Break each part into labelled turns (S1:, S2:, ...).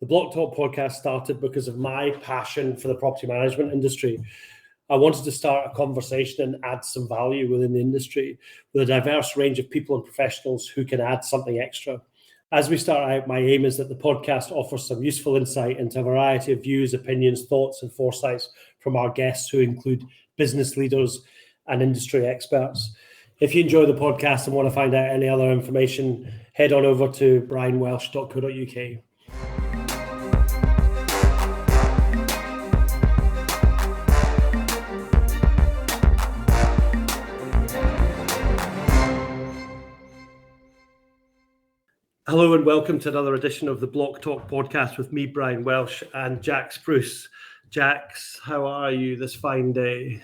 S1: The Blocktalk podcast started because of my passion for the property management industry. I wanted to start a conversation and add some value within the industry with a diverse range of people and professionals who can add something extra. As we start out, my aim is that the podcast offers some useful insight into a variety of views, opinions, thoughts, and foresights from our guests, who include business leaders and industry experts. If you enjoy the podcast and want to find out any other information, head on over to brianwelsh.co.uk. Hello and welcome to another edition of the Blocktalk podcast with me, Brian Welsh, and Jax Bruce. Jax, how are you this fine day?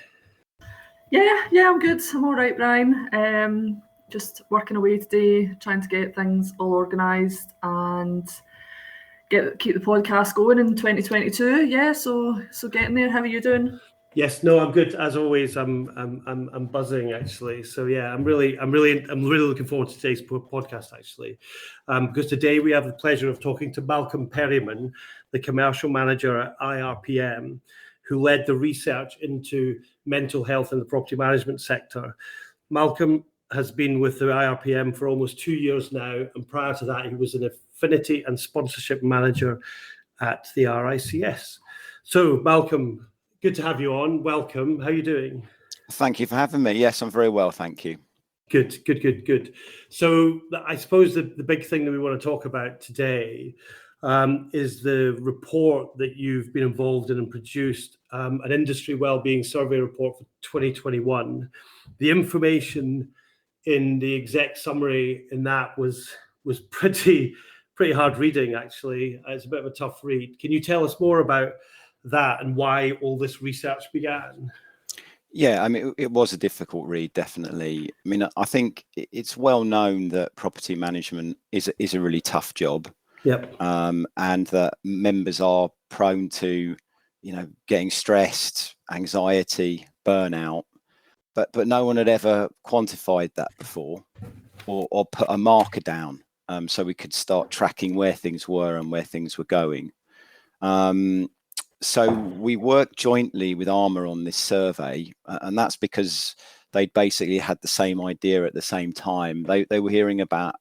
S2: Yeah, I'm good. I'm all right, Brian. Just working away today, trying to get things all organised and keep the podcast going in 2022. Yeah, so getting there. How are you doing?
S1: Yes, no, I'm good as always. I'm buzzing actually. So yeah, I'm really looking forward to today's podcast actually, because today we have the pleasure of talking to Malcolm Perryman, the commercial manager at Irpm, who led the research into mental health in the property management sector. Malcolm has been with the Irpm for almost 2 years now, and prior to that, he was an affinity and sponsorship manager at the RICS. So Malcolm, good to have you on. Welcome. How are you doing?
S3: Thank you for having me. Yes, I'm very well, thank you.
S1: Good. So I suppose the big thing that we want to talk about today is the report that you've been involved in and produced, an industry wellbeing survey report for 2021. The information in the exec summary in that was pretty hard reading, actually. It's a bit of a tough read. Can you tell us more about that and why all this research began?
S3: Yeah, I mean, it was a difficult read, definitely. I mean, I think it's well known that property management is a really tough job.
S1: Yep.
S3: And that members are prone to, getting stressed, anxiety, burnout, but no one had ever quantified that before or put a marker down, so we could start tracking where things were and where things were going. So we worked jointly with Armour on this survey, and that's because they basically had the same idea at the same time. They were hearing about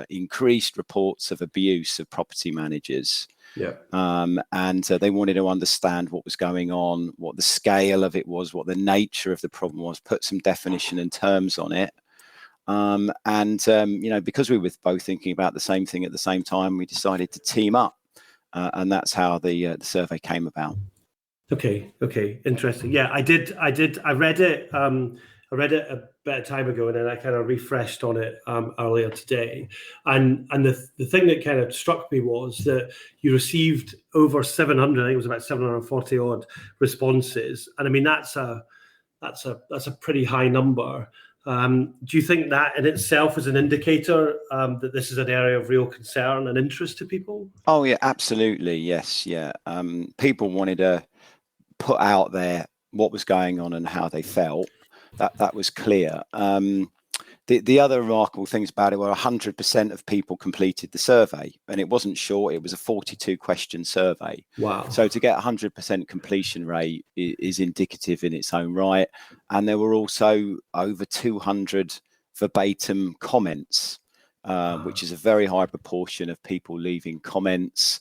S3: increased reports of abuse of property managers.
S1: Yeah.
S3: And they wanted to understand what was going on, what the scale of it was, what the nature of the problem was, put some definition and terms on it. Because we were both thinking about the same thing at the same time, we decided to team up. And that's how the survey came about. Okay,
S1: interesting. Yeah, I did. I read it. I read it a bit of time ago, and then I kind of refreshed on it earlier today. And the thing that kind of struck me was that you received over 700. I think it was about 740 odd responses, and I mean that's a pretty high number. Do you think that in itself is an indicator that this is an area of real concern and interest to people?
S3: Oh yeah, absolutely. Yes. Yeah. People wanted to put out there what was going on and how they felt. That was clear. The other remarkable things about it were 100% of people completed the survey, and it wasn't short. It was a 42 question survey.
S1: Wow.
S3: So to get 100% completion rate is indicative in its own right. And there were also over 200 verbatim comments, which is a very high proportion of people leaving comments.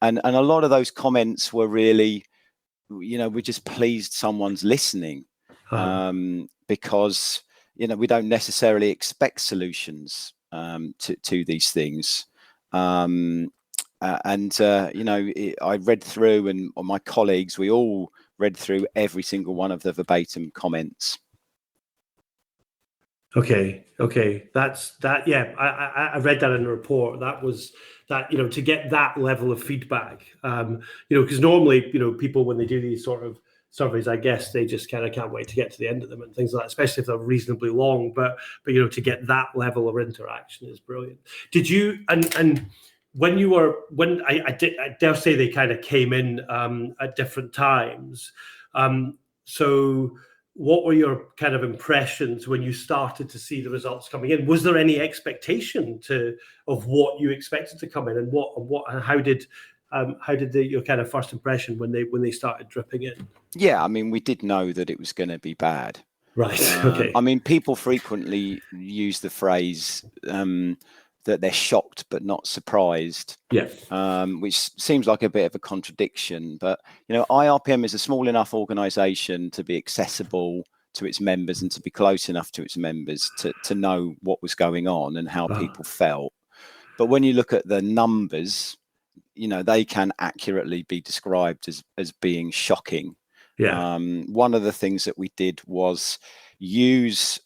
S3: And a lot of those comments were really, we're just pleased someone's listening, because we don't necessarily expect solutions to these things. I read through, and my colleagues, we all read through every single one of the verbatim comments.
S1: Okay. That's that. Yeah, I read that in the report. That was that, to get that level of feedback, because normally, people, when they do these sort of surveys, I guess they just kind of can't wait to get to the end of them and things like that, especially if they're reasonably long. But to get that level of interaction is brilliant. Did you and when I dare say they kind of came in at different times. So what were your kind of impressions when you started to see the results coming in? Was there any expectation of what you expected to come in, and how did How did your kind of first impression when they started dripping in?
S3: Yeah, I mean, we did know that it was going to be bad.
S1: Right. Okay.
S3: I mean, people frequently use the phrase that they're shocked but not surprised.
S1: Yeah.
S3: Which seems like a bit of a contradiction, but IRPM is a small enough organisation to be accessible to its members and to be close enough to its members to know what was going on and how people felt. But when you look at the numbers, they can accurately be described as being shocking.
S1: Yeah.
S3: One of the things that we did was use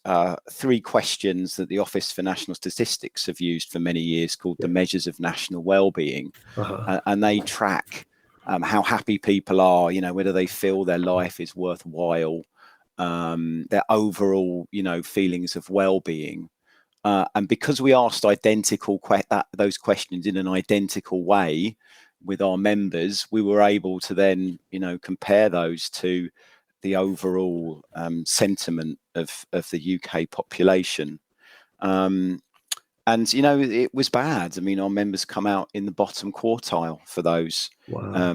S3: 3 questions that the Office for National Statistics have used for many years, called the Measures of National Wellbeing, and they track how happy people are, whether they feel their life is worthwhile, their overall, feelings of well-being. And because we asked those questions in an identical way with our members, we were able to then, compare those to the overall sentiment of the UK population. And, it was bad. I mean, our members come out in the bottom quartile for those.
S1: Wow.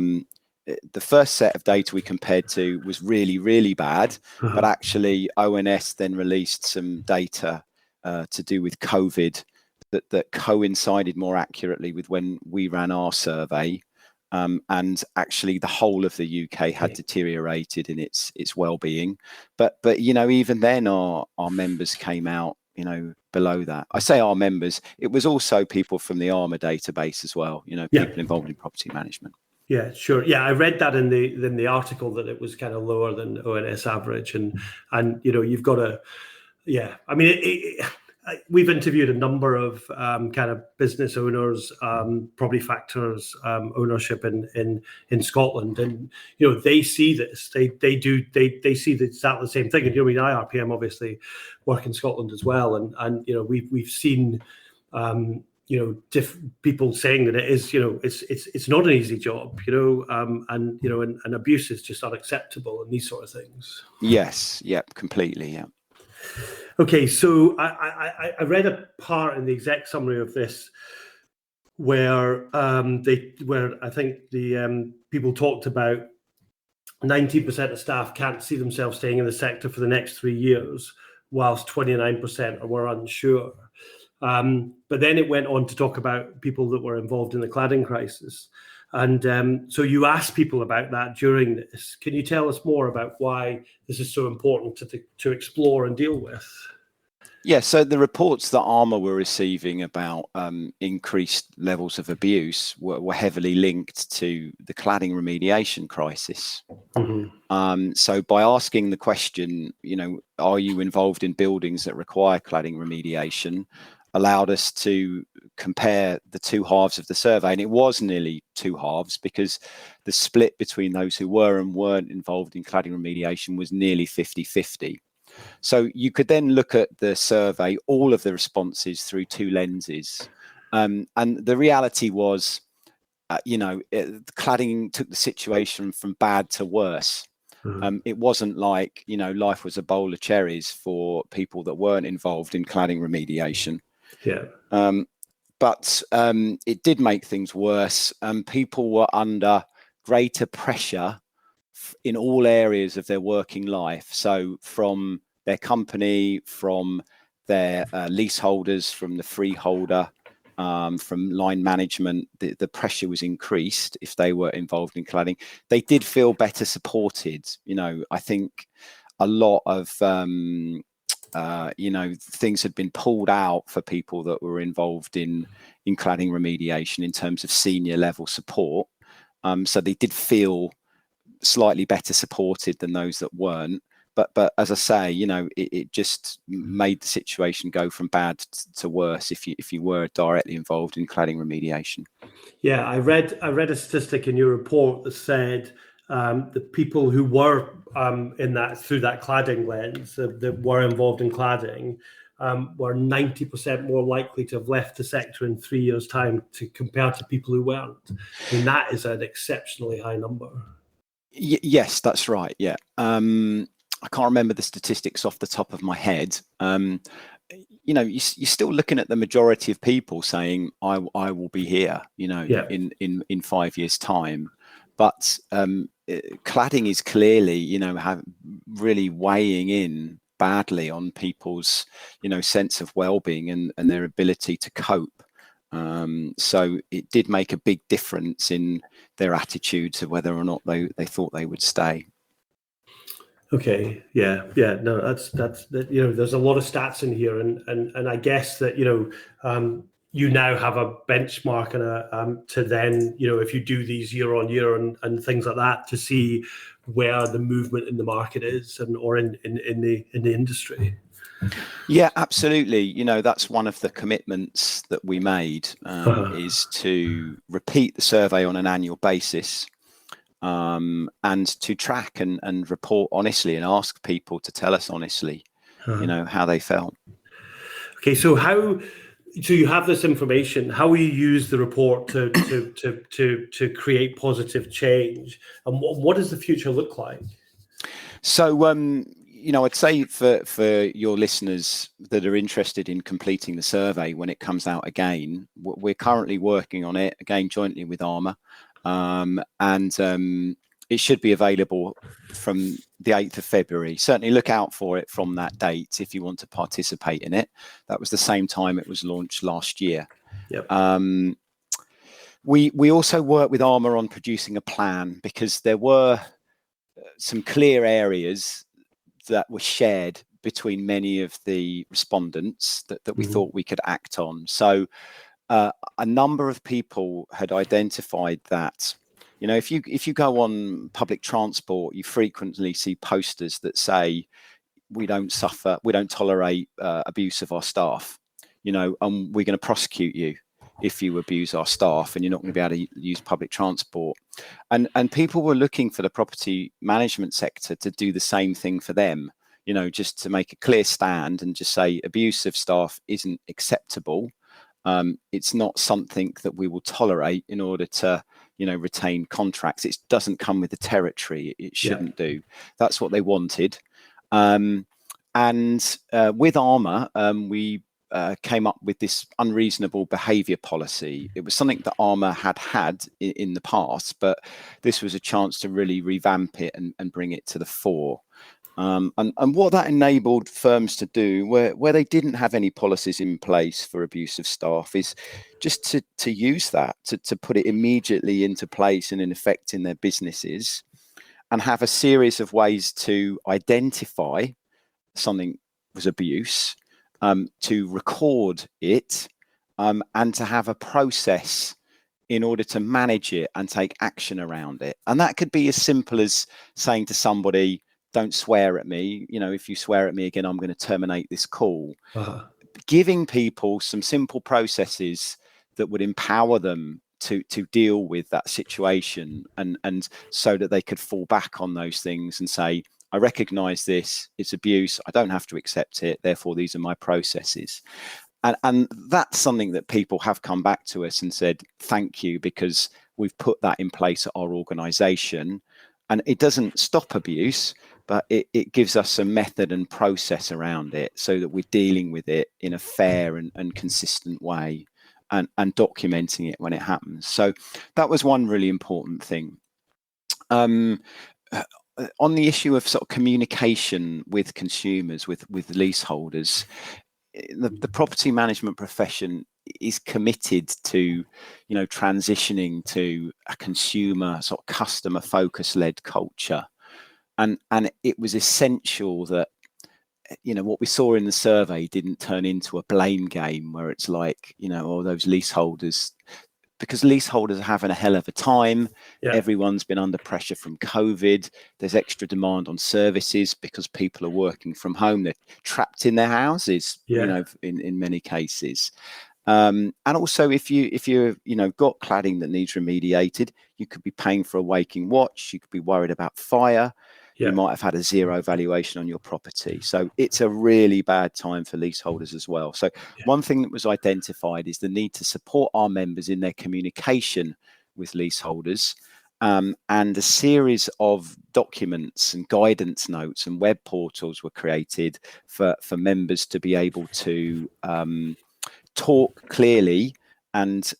S3: The first set of data we compared to was really, really bad, but actually ONS then released some data to do with COVID that coincided more accurately with when we ran our survey, and actually the whole of the UK had deteriorated in its well-being. But even then our members came out below that. I say our members, it was also people from the ARMA database as well, people involved in property management.
S1: Yeah, sure. Yeah, I read that in the article that it was kind of lower than ONS average, and you've got to. Yeah, I mean, we've interviewed a number of kind of business owners, property factors, ownership in Scotland, and they see this. They see exactly the same thing. And IRPM obviously work in Scotland as well, and we've seen people saying that it is it's not an easy job, and abuse is just unacceptable and these sort of things.
S3: Yes, yeah, completely, yeah.
S1: Okay, so I read a part in the exec summary of this where I think the people talked about 90% of staff can't see themselves staying in the sector for the next 3 years, whilst 29% were unsure. But then it went on to talk about people that were involved in the cladding crisis. And so you asked people about that during this. Can you tell us more about why this is so important to explore and deal with?
S3: Yeah, so the reports that ARMA were receiving about increased levels of abuse were heavily linked to the cladding remediation crisis. So by asking the question, are you involved in buildings that require cladding remediation, allowed us to compare the 2 halves of the survey. And it was nearly 2 halves, because the split between those who were and weren't involved in cladding remediation was nearly 50-50. So you could then look at the survey, all of the responses, through 2 lenses. And the reality was, cladding took the situation from bad to worse. It wasn't like, life was a bowl of cherries for people that weren't involved in cladding remediation.
S1: Yeah.
S3: But it did make things worse. People were under greater pressure in all areas of their working life. So from their company, from their leaseholders, from the freeholder, from line management, the pressure was increased if they were involved in cladding. They did feel better supported. I think a lot of things had been pulled out for people that were involved in cladding remediation in terms of senior level support. So they did feel slightly better supported than those that weren't. But as I say, it just made the situation go from bad to worse if you were directly involved in cladding remediation.
S1: Yeah, I read a statistic in your report that said the people who were through that cladding lens that were involved in cladding were 90% more likely to have left the sector in 3 years' time compared to people who weren't. I mean, that is an exceptionally high number.
S3: Yes, that's right. Yeah. I can't remember the statistics off the top of my head. you know, you're still looking at the majority of people saying, I will be here, you know, in 5 years' time. But cladding is clearly, you know, really weighing in badly on people's, you know, sense of well-being and their ability to cope. So it did make a big difference in their attitude to whether or not they thought they would stay.
S1: Okay. Yeah. No, that's you know, there's a lot of stats in here, and I guess that, you know, you now have a benchmark and to then, you know, if you do these year on year and things like that, to see where the movement in the market is or in the industry.
S3: Yeah, absolutely. You know, that's one of the commitments that we made, is to repeat the survey on an annual basis. And to track and report honestly and ask people to tell us honestly, you know, how they felt. Okay,
S1: so you have this information. How will you use the report to create positive change? And what does the future look like?
S3: So, you know, I'd say for your listeners that are interested in completing the survey when it comes out again, we're currently working on it again jointly with Armour. And it should be available from the 8th of February. Certainly look out for it from that date if you want to participate in it. That was the same time it was launched last year.
S1: Yep.
S3: We also worked with Armour on producing a plan because there were some clear areas that were shared between many of the respondents that we thought we could act on. So a number of people had identified that, you know, if you go on public transport, you frequently see posters that say, we don't tolerate abuse of our staff, you know, and we're going to prosecute you if you abuse our staff, and you're not going to be able to use public transport. And people were looking for the property management sector to do the same thing for them, you know, just to make a clear stand and just say abuse of staff isn't acceptable. It's not something that we will tolerate in order to, you know, retain contracts. It doesn't come with the territory. It shouldn't do. That's what they wanted. And with Armour, we came up with this unreasonable behaviour policy. It was something that Armour had in the past, but this was a chance to really revamp it and bring it to the fore. And what that enabled firms to do, where they didn't have any policies in place for abuse of staff, is just to use that, to put it immediately into place and in effect in their businesses, and have a series of ways to identify something was abuse, to record it, and to have a process in order to manage it and take action around it. And that could be as simple as saying to somebody, don't swear at me. You know, if you swear at me again, I'm going to terminate this call. Giving people some simple processes that would empower them to deal with that situation, and so that they could fall back on those things and say, I recognize this, it's abuse, I don't have to accept it, therefore these are my processes. And that's something that people have come back to us and said, thank you, because we've put that in place at our organization. And it doesn't stop abuse, but it gives us a method and process around it so that we're dealing with it in a fair and consistent way, and documenting it when it happens. So that was one really important thing. On the issue of sort of communication with consumers, with leaseholders, the property management profession is committed to, you know, transitioning to a consumer sort of customer focus led culture. And it was essential that, you know, what we saw in the survey didn't turn into a blame game where it's like, you know, all those leaseholders, because leaseholders are having a hell of a time. Everyone's been under pressure from COVID. There's extra demand on services because people are working from home. They're trapped in their houses, you know, in many cases. And also, if you you know, got cladding that needs remediated, you could be paying for a waking watch. You could be worried about fire. You might have had a zero valuation on your property. So it's a really bad time for leaseholders as well. So one thing that was identified is the need to support our members in their communication with leaseholders, and a series of documents and guidance notes and web portals were created for members to be able to talk clearly and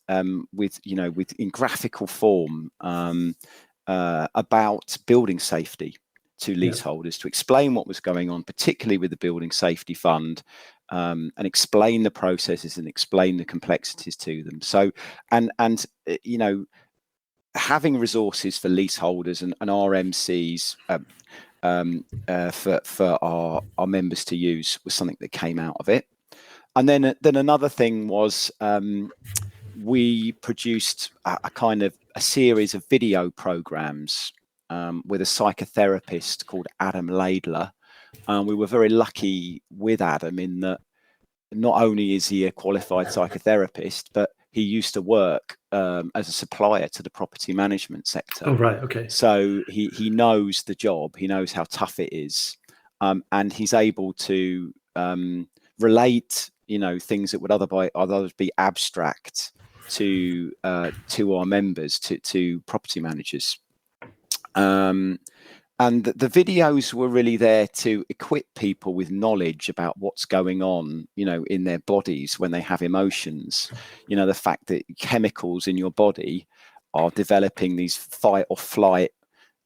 S3: with in graphical form about building safety to leaseholders, to explain what was going on, particularly with the Building Safety Fund, and explain the processes and explain the complexities to them. So, and having resources for leaseholders and RMCs for our members to use was something that came out of it. And then another thing was we produced a series of video programs with a psychotherapist called Adam Laidler. We were very lucky with Adam in that not only is he a qualified psychotherapist, but he used to work as a supplier to the property management sector.
S1: Oh, right. Okay.
S3: So he knows the job. He knows how tough it is. And he's able to relate, things that would otherwise be abstract to our members, to property managers. And the videos were really there to equip people with knowledge about what's going on, in their bodies when they have emotions. The fact that chemicals in your body are developing these fight or flight,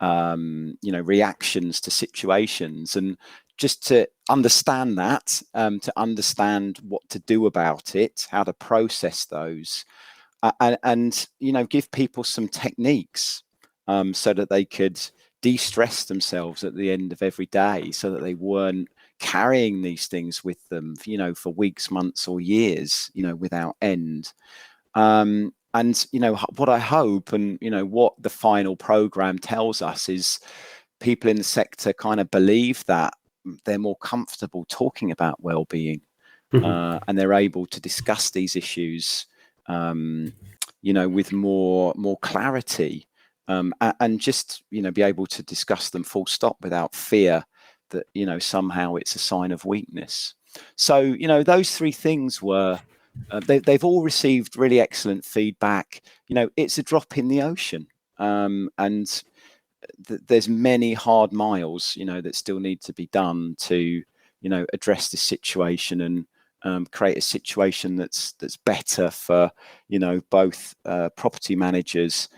S3: reactions to situations. And just to understand that, to understand what to do about it, how to process those, and give people some techniques so that they could de-stress themselves at the end of every day, so that they weren't carrying these things with them, for weeks, months, or years, without end. And what I hope, and what the final program tells us, is people in the sector kind of believe that they're more comfortable talking about well-being, and they're able to discuss these issues, with more clarity. And just be able to discuss them full stop without fear that somehow it's a sign of weakness. So those three things were they've all received really excellent feedback. It's a drop in the ocean, and there's many hard miles that still need to be done to address this situation and create a situation that's better for both property managers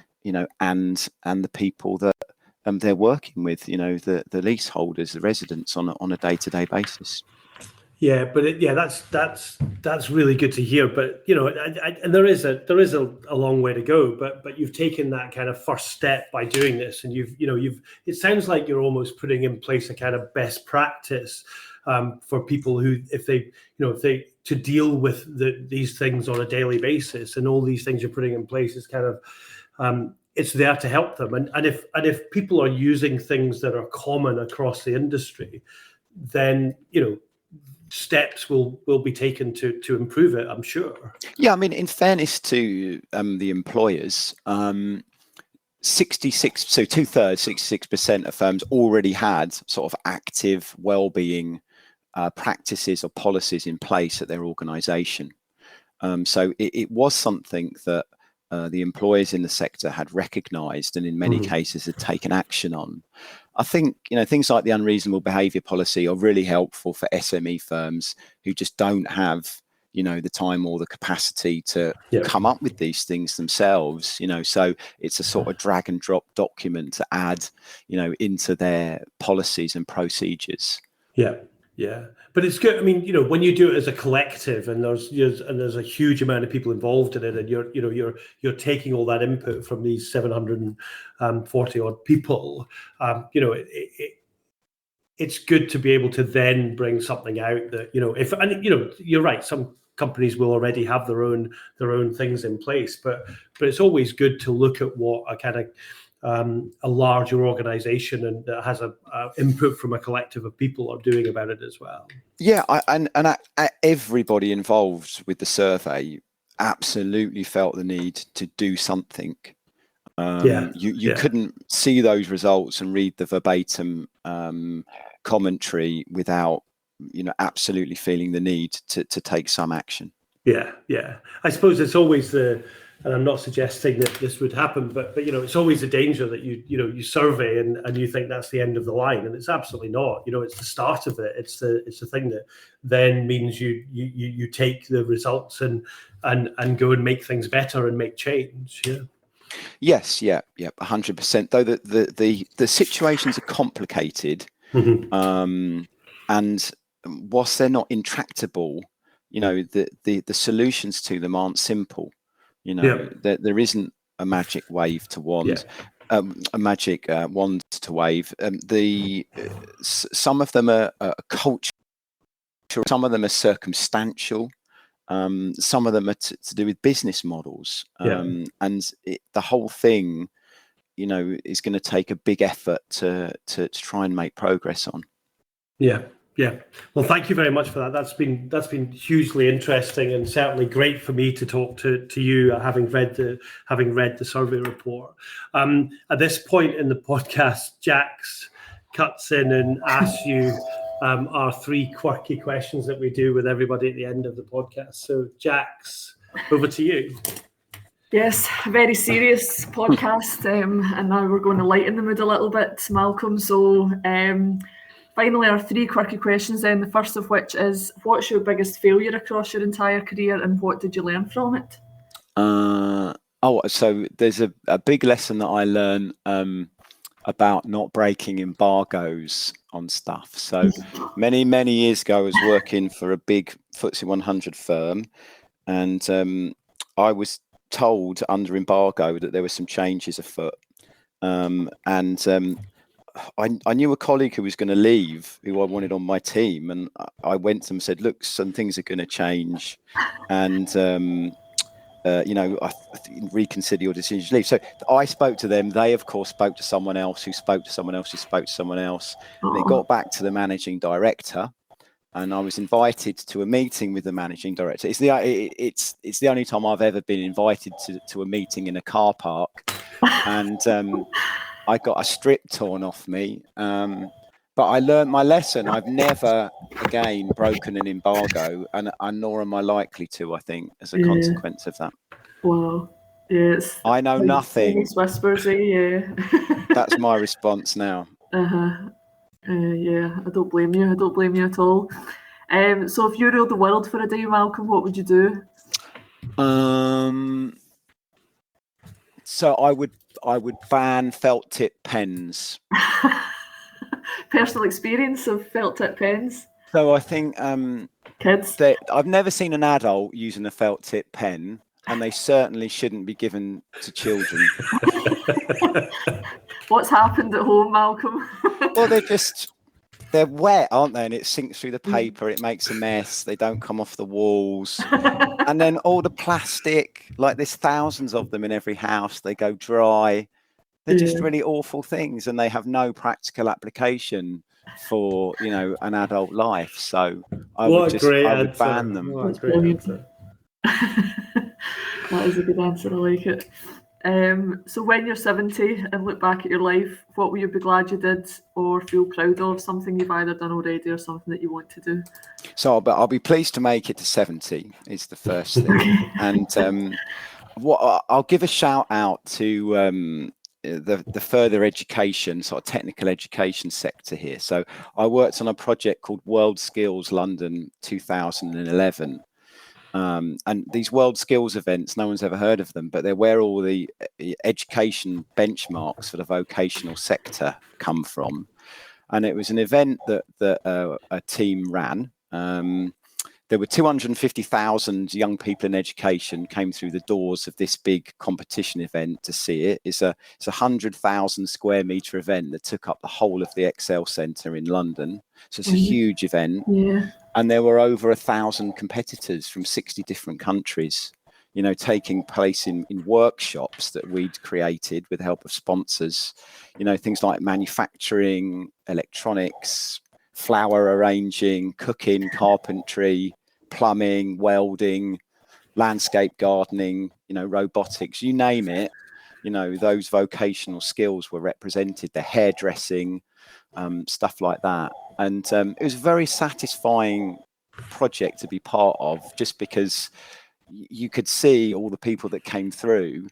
S3: and the people that they're working with, the leaseholders, the residents on a day-to-day basis.
S1: Yeah, but that's really good to hear. But and there is a long way to go. But you've taken that kind of first step by doing this, and you've it sounds like you're almost putting in place a kind of best practice for people who, if they to deal with these things on a daily basis, and all these things you're putting in place is kind of it's there to help them. And if people are using things that are common across the industry, then steps will be taken to improve it, I'm sure. Yeah,
S3: I mean, in fairness to the employers, 66% of firms already had sort of active well-being practices or policies in place at their organisation. So it was something that the employers in the sector had recognised, and in many cases had taken action on. I think things like the unreasonable behaviour policy are really helpful for SME firms who just don't have the time or the capacity to come up with these things themselves. So it's a sort of drag and drop document to add into their policies and procedures.
S1: Yeah, but it's good. I mean, when you do it as a collective, and there's a huge amount of people involved in it, and you're taking all that input from these 740 odd people. It's good to be able to then bring something out that you're right. Some companies will already have their own things in place, but it's always good to look at what a kind of a larger organization and that has a input from a collective of people are doing about it as well.
S3: Yeah, and everybody involved with the survey absolutely felt the need to do something. You couldn't see those results and read the verbatim commentary without absolutely feeling the need to take some action.
S1: Yeah. I suppose it's always the and I'm not suggesting that this would happen, but it's always a danger that you survey and you think that's the end of the line, and it's absolutely not. It's the start of it. It's the thing that then means you take the results and go and make things better and make change. Yeah.
S3: Yes, 100%. Though the situations are complicated, and whilst they're not intractable, the solutions to them aren't simple. There isn't a magic wave to wand, a magic wand to wave. Some of them are cultural, some of them are circumstantial. Some of them are to do with business models, and the whole thing, is going to take a big effort to try and make progress on. Yeah.
S1: Well, thank you very much for that. That's been hugely interesting, and certainly great for me to talk to you, having read the survey report. At this point in the podcast, Jax cuts in and asks you our 3 quirky questions that we do with everybody at the end of the podcast. So, Jax, over to you.
S2: Yes, a very serious podcast, and now we're going to lighten the mood a little bit, Malcolm. So, finally, our 3 quirky questions then, the first of which is, what's your biggest failure across your entire career, and what did you learn from it?
S3: So there's a big lesson that I learned about not breaking embargoes on stuff. So many years ago, I was working for a big FTSE 100 firm, and I was told under embargo that there were some changes afoot, and I knew a colleague who was going to leave, who I wanted on my team, and I went to them and said, look, some things are going to change, and reconsider your decision to leave. So I spoke to them. They, of course, spoke to someone else who spoke to someone else who spoke to someone else. And it got back to the managing director, and I was invited to a meeting with the managing director. It's the only time I've ever been invited to a meeting in a car park, and I got a strip torn off me. But I learned my lesson. I've never again broken an embargo, and nor am I likely to, I think, as a consequence of that.
S2: Wow. Yes.
S3: I know nothing.
S2: Whispers, yeah.
S3: That's my response now.
S2: Yeah, I don't blame you. I don't blame you at all. So if you ruled the world for a day, Malcolm, what would you do?
S3: So I would ban felt tip pens.
S2: Personal experience of felt tip pens?
S3: So I think
S2: kids.
S3: I've never seen an adult using a felt tip pen, and they certainly shouldn't be given to children.
S2: What's happened at home, Malcolm?
S3: Well, they're wet, aren't they? And it sinks through the paper, it makes a mess, they don't come off the walls. And then all the plastic, like there's thousands of them in every house, they go dry. They're just really awful things, and they have no practical application for, an adult life. So I would ban them.
S2: That's brilliant. That is a good answer. I like it. So when you're 70 and look back at your life, what will you be glad you did or feel proud of? Something you've either done already or something that you want to do?
S3: So I'll be pleased to make it to 70 is the first thing. And I'll give a shout out to the further education, sort of technical education sector here. So I worked on a project called World Skills London 2011. And these World Skills events, no one's ever heard of them, but they're where all the education benchmarks for the vocational sector come from. And it was an event that a team ran. There were 250,000 young people in education came through the doors of this big competition event to see it. It's a 100,000 square metre event that took up the whole of the Excel Centre in London. So it's a huge event.
S2: Yeah.
S3: And there were over 1,000 competitors from 60 different countries, taking place in workshops that we'd created with the help of sponsors, things like manufacturing, electronics, flower arranging, cooking, carpentry, plumbing, welding, landscape gardening, robotics, you name it, those vocational skills were represented, the hairdressing, stuff like that. And it was a very satisfying project to be part of, just because you could see all the people that came through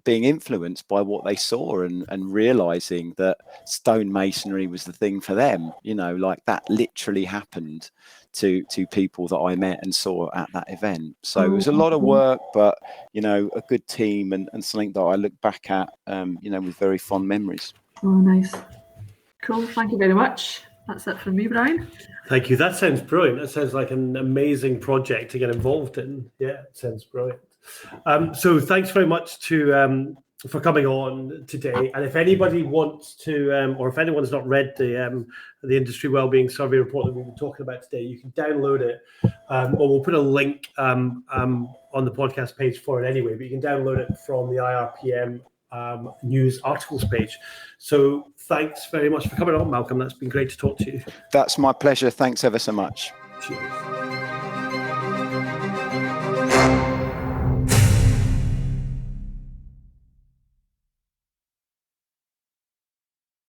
S3: being influenced by what they saw and realizing that stonemasonry was the thing for them. Like that literally happened to people that I met and saw at that event. So it was a lot of work, but a good team and something that I look back at with very fond memories.
S2: Oh, nice. Cool. Thank you very much. That's it from me, Brian.
S1: Thank you. That sounds brilliant. That sounds like an amazing project to get involved in. Yeah, it sounds brilliant. So thanks very much for coming on today. And if anybody wants to, or if anyone's not read the industry wellbeing survey report that we've been talking about today, you can download it, or we'll put a link on the podcast page for it anyway. But you can download it from the IRPM news articles page. So thanks very much for coming on, Malcolm. That's been great to talk to you.
S3: That's my pleasure. Thanks ever so much.
S1: Cheers.